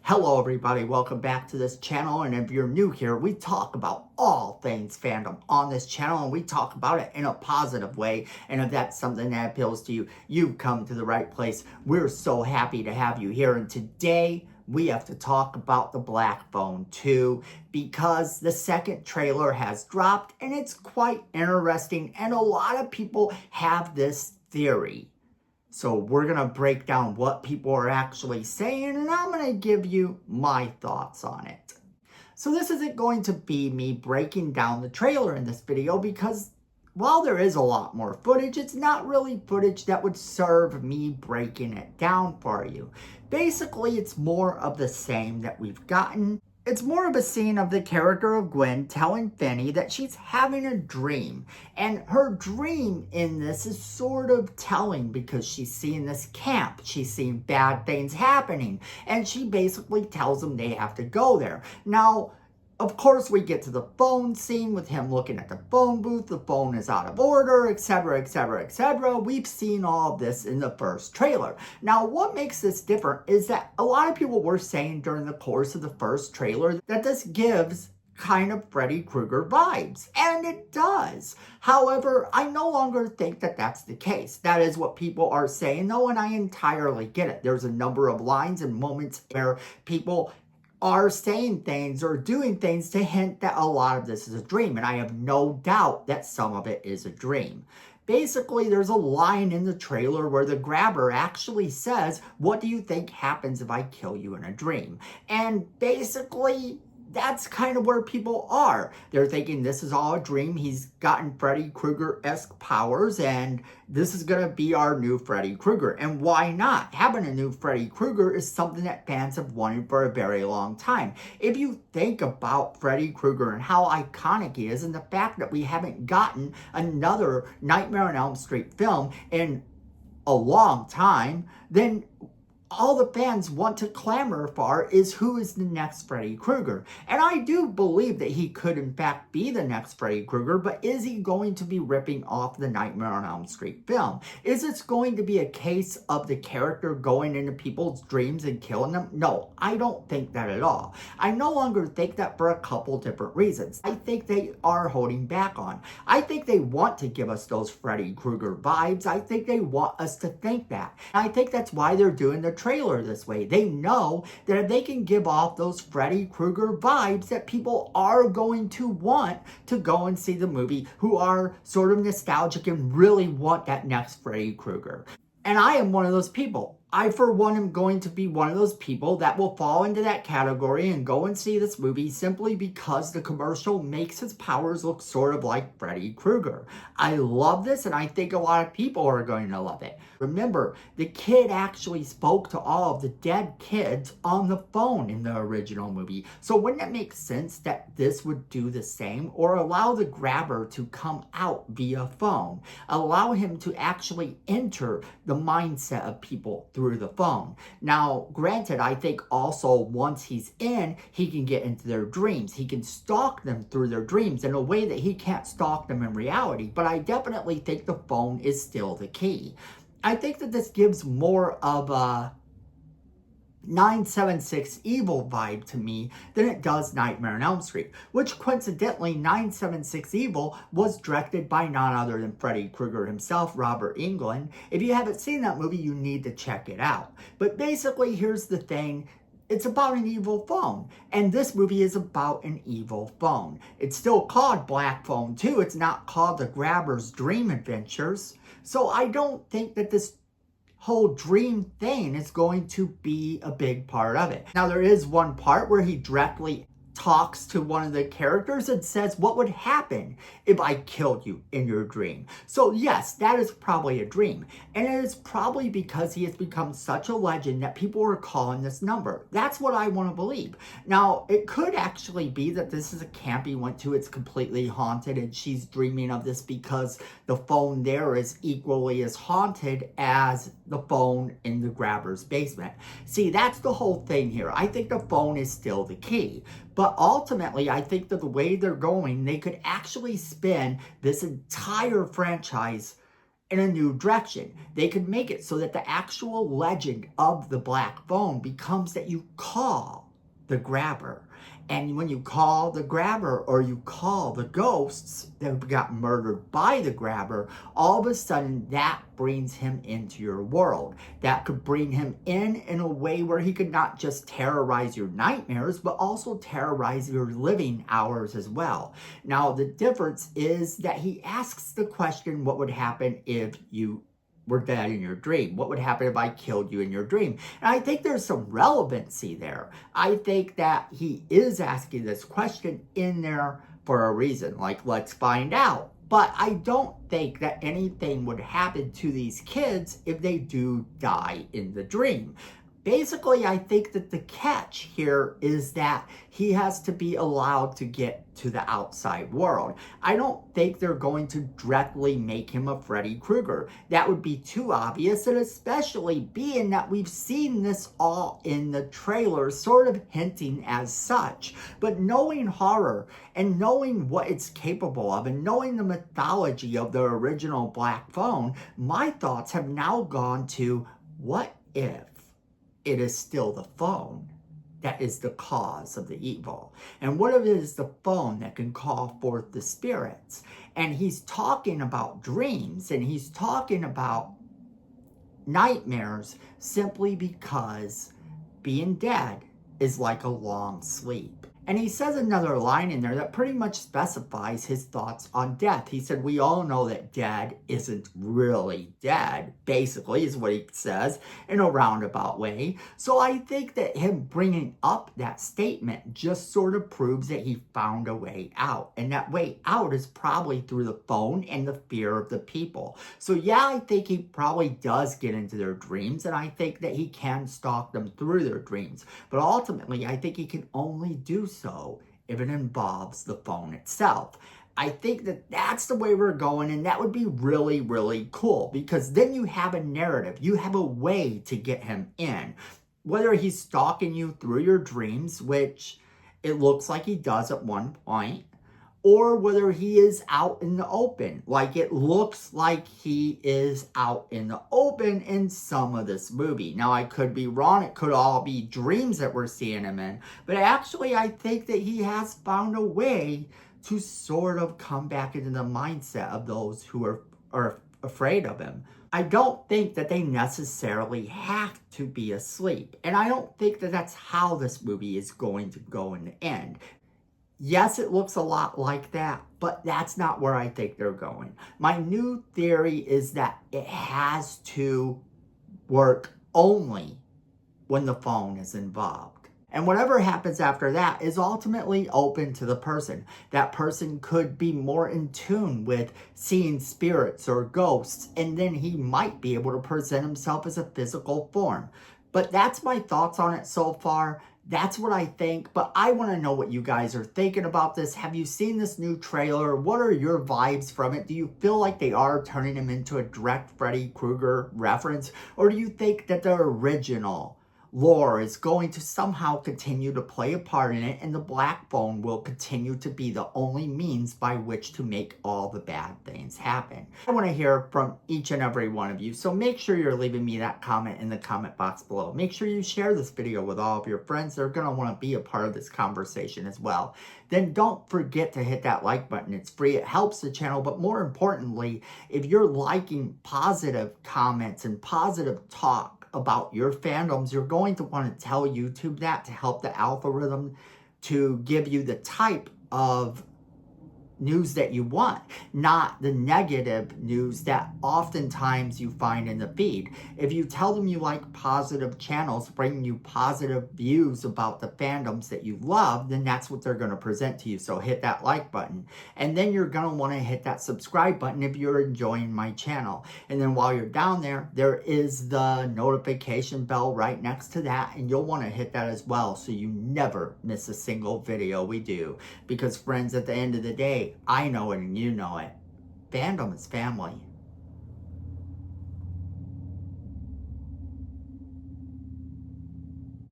Hello everybody, welcome back to this channel, and if you're new here, we talk about all things fandom on this channel, and we talk about it in a positive way. And if that's something that appeals to you, you've come to the right place. We're so happy to have you here, and today we have to talk about the Black Phone 2 because the second trailer has dropped and it's quite interesting, and a lot of people have this theory. So we're going to break down what people are actually saying, and I'm going to give you my thoughts on it. So this isn't going to be me breaking down the trailer in this video because while there is a lot more footage, it's not really footage that would serve me breaking it down for you. Basically, it's more of the same that we've gotten. It's more of a scene of the character of Gwen telling Finney that she's having a dream. And her dream in this is sort of telling because she's seeing this camp. She's seeing bad things happening. And she basically tells them they have to go there. Now, of course, we get to the phone scene with him looking at the phone booth. The phone is out of order, etc., etc., etc. We've seen all of this in the first trailer. Now, what makes this different is that a lot of people were saying during the course of the first trailer that this gives kind of Freddy Krueger vibes, and it does. However, I no longer think that that's the case. That is what people are saying, though, and I entirely get it. There's a number of lines and moments where people are saying things or doing things to hint that a lot of this is a dream. And I have no doubt that some of it is a dream. Basically, there's a line in the trailer where the grabber actually says, "What do you think happens if I kill you in a dream?" And basically, that's kind of where people are. They're thinking this is all a dream. He's gotten Freddy Krueger-esque powers, and this is going to be our new Freddy Krueger. And why not? Having a new Freddy Krueger is something that fans have wanted for a very long time. If you think about Freddy Krueger and how iconic he is, and the fact that we haven't gotten another Nightmare on Elm Street film in a long time, then all the fans want to clamor for is who is the next Freddy Krueger. And I do believe that he could in fact be the next Freddy Krueger, but is he going to be ripping off the Nightmare on Elm Street film? Is this going to be a case of the character going into people's dreams and killing them? No, I don't think that at all. I no longer think that for a couple different reasons. I think they are holding back on. I think they want to give us those Freddy Krueger vibes. I think they want us to think that. And I think that's why they're doing the trailer this way. They know that if they can give off those Freddy Krueger vibes, that people are going to want to go and see the movie, who are sort of nostalgic and really want that next Freddy Krueger. And I am one of those people. I, for one, am going to be one of those people that will fall into that category and go and see this movie simply because the commercial makes his powers look sort of like Freddy Krueger. I love this, and I think a lot of people are going to love it. Remember, the kid actually spoke to all of the dead kids on the phone in the original movie. So wouldn't it make sense that this would do the same, or allow the grabber to come out via phone? Allow him to actually enter the mindset of people through the phone. Now, granted, I think also once he's in, he can get into their dreams. He can stalk them through their dreams in a way that he can't stalk them in reality. But I definitely think the phone is still the key. I think that this gives more of a 976 Evil vibe to me than it does Nightmare on Elm Street, which coincidentally 976 Evil was directed by none other than Freddy Krueger himself, Robert Englund. If you haven't seen that movie, you need to check it out. But basically, here's the thing. It's about an evil phone, and this movie is about an evil phone. It's still called Black Phone 2. It's not called The Grabber's Dream Adventures. So I don't think that this whole dream thing is going to be a big part of it. Now, there is one part where he directly talks to one of the characters and says, "What would happen if I killed you in your dream?" So yes, that is probably a dream. And it is probably because he has become such a legend that people are calling this number. That's what I want to believe. Now, it could actually be that this is a camp he went to. It's completely haunted and she's dreaming of this because the phone there is equally as haunted as the phone in the grabber's basement. See, that's the whole thing here. I think the phone is still the key. But ultimately, I think that the way they're going, they could actually spin this entire franchise in a new direction. They could make it so that the actual legend of the black phone becomes that you call the grabber. And when you call the grabber or you call the ghosts that got murdered by the grabber, all of a sudden that brings him into your world. That could bring him in a way where he could not just terrorize your nightmares, but also terrorize your living hours as well. Now, the difference is that he asks the question, what would happen if you were dead in your dream? What would happen if I killed you in your dream? And I think there's some relevancy there. I think that he is asking this question in there for a reason. Like, let's find out. But I don't think that anything would happen to these kids if they do die in the dream. Basically, I think that the catch here is that he has to be allowed to get to the outside world. I don't think they're going to directly make him a Freddy Krueger. That would be too obvious, and especially being that we've seen this all in the trailer, sort of hinting as such. But knowing horror and knowing what it's capable of and knowing the mythology of the original Black Phone, my thoughts have now gone to, what if it is still the phone that is the cause of the evil? And what if it is the phone that can call forth the spirits? And he's talking about dreams and he's talking about nightmares simply because being dead is like a long sleep. And he says another line in there that pretty much specifies his thoughts on death. He said, we all know that dead isn't really dead, basically, is what he says in a roundabout way. So I think that him bringing up that statement just sort of proves that he found a way out. And that way out is probably through the phone and the fear of the people. So yeah, I think he probably does get into their dreams, and I think that he can stalk them through their dreams. But ultimately, I think he can only do so if it involves the phone itself. I think that that's the way we're going, and that would be really, really cool, because then you have a narrative. You have a way to get him in. Whether he's stalking you through your dreams, which it looks like he does at one point, or whether he is out in the open. Like, it looks like he is out in the open in some of this movie. Now, I could be wrong. It could all be dreams that we're seeing him in. But actually, I think that he has found a way to sort of come back into the mindset of those who are afraid of him. I don't think that they necessarily have to be asleep. And I don't think that that's how this movie is going to go in the end. Yes, it looks a lot like that, but that's not where I think they're going. My new theory is that it has to work only when the phone is involved. And whatever happens after that is ultimately open to the person. That person could be more in tune with seeing spirits or ghosts, and then he might be able to present himself as a physical form. But that's my thoughts on it so far. That's what I think, but I want to know what you guys are thinking about this. Have you seen this new trailer? What are your vibes from it? Do you feel like they are turning him into a direct Freddy Krueger reference? Or do you think that the original lore is going to somehow continue to play a part in it, and the Black Phone will continue to be the only means by which to make all the bad things happen? I want to hear from each and every one of you, so make sure you're leaving me that comment in the comment box below. Make sure you share this video with all of your friends. They're going to want to be a part of this conversation as well. Then don't forget to hit that like button. It's free. It helps the channel. But more importantly, if you're liking positive comments and positive talk about your fandoms, you're going to want to tell YouTube that to help the algorithm to give you the type of news that you want, not the negative news that oftentimes you find in the feed. If you tell them you like positive channels bringing you positive views about the fandoms that you love, then that's what they're going to present to you. So hit that like button, and then you're going to want to hit that subscribe button if you're enjoying my channel. And then while you're down there, there is the notification bell right next to that, and you'll want to hit that as well so you never miss a single video we do. Because friends, at the end of the day, I know it and you know it. Fandom is family.